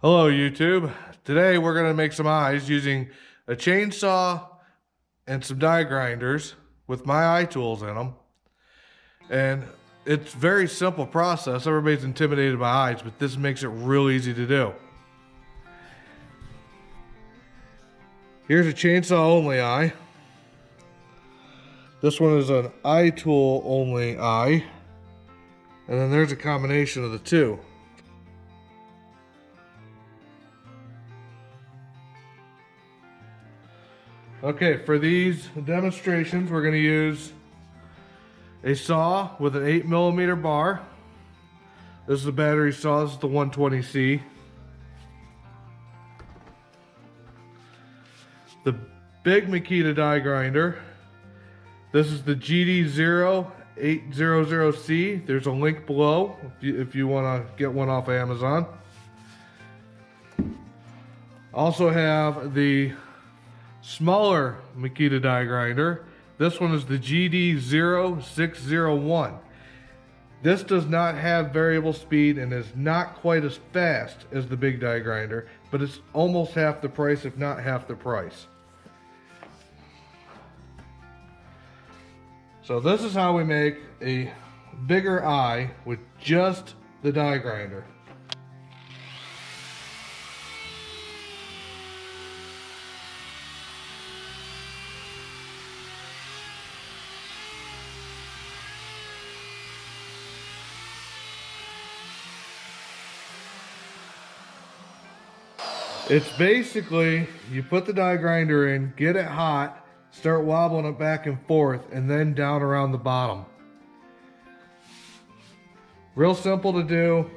Hello YouTube. Today we're going to make some eyes using a chainsaw and some die grinders with my eye tools in them. And it's a very simple process. Everybody's intimidated by eyes, but this makes it real easy to do. Here's a chainsaw only eye. This one is an eye tool only eye. And then there's a combination of the two. Okay, for these demonstrations, we're going to use a saw with an 8mm bar. This is a battery saw. This is the 120C. The big Makita die grinder. This is the GD0800C. There's a link below if you want to get one off of Amazon. Also have the smaller Makita die grinder. This one is the GD0601. This does not have variable speed and is not quite as fast as the big die grinder, but it's almost half the price, if not half the price. So this is how we make a bigger eye with just the die grinder. It's basically, you put the die grinder in, get it hot, start wobbling it back and forth, and then down around the bottom. Real simple to do,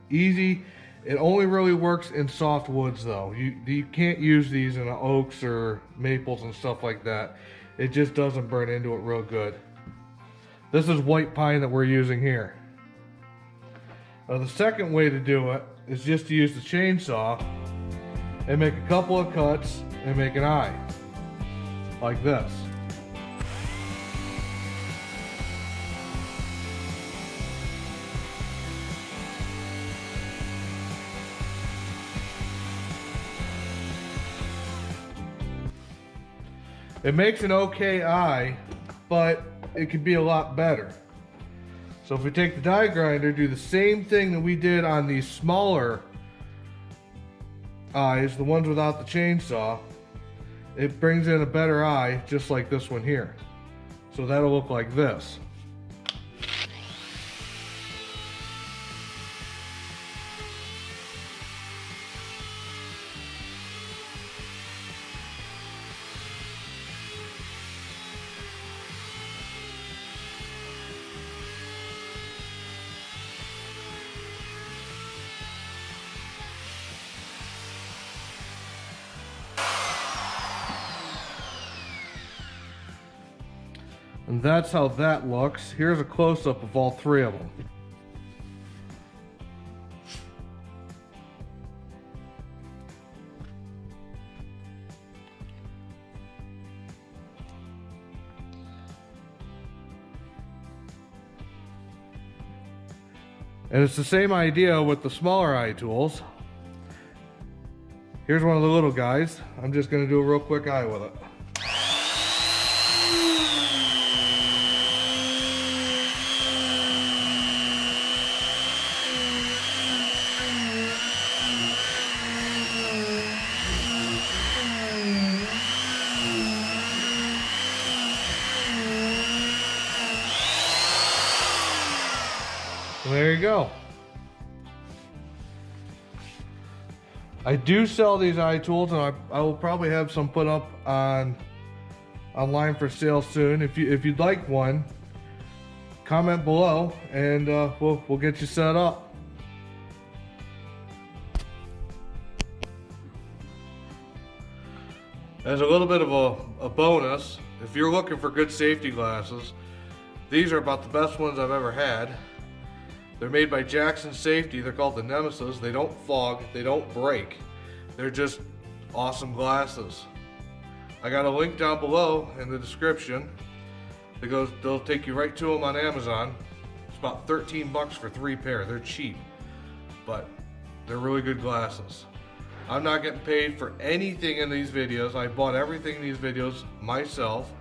easy. It only really works in soft woods though. You can't use these in oaks or maples and stuff like that. It just doesn't burn into it real good. This is white pine that we're using here. Now the second way to do it is just to use the chainsaw and make a couple of cuts and make an eye like this. It makes an okay eye, but it could be a lot better. So if we take the die grinder, do the same thing that we did on these smaller eyes, the ones without the chainsaw, it brings in a better eye just like this one here. So that'll look like this. And that's how that looks. Here's a close-up of all three of them. And it's the same idea with the smaller eye tools. Here's one of the little guys. I'm just going to do a real quick eye with it. There you go. I do sell these eye tools, and I will probably have some put up online for sale soon. If you'd like one, comment below, and we'll get you set up. As a little bit of a bonus, if you're looking for good safety glasses, these are about the best ones I've ever had. They're made by Jackson Safety. They're called the Nemesis. They don't fog, they don't break. They're just awesome glasses. I got a link down below in the description. They'll take you right to them on Amazon. It's about 13 bucks for 3 pair. They're cheap, but They're really good glasses. I'm not getting paid for anything in these videos. I bought everything in these videos myself.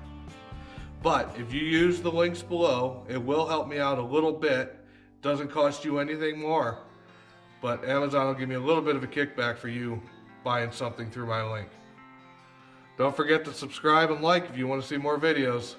But if you use the links below, it will help me out a little bit. Doesn't cost you anything more. But Amazon will give me a little bit of a kickback for you buying something through my link. Don't forget to subscribe and like if you want to see more videos.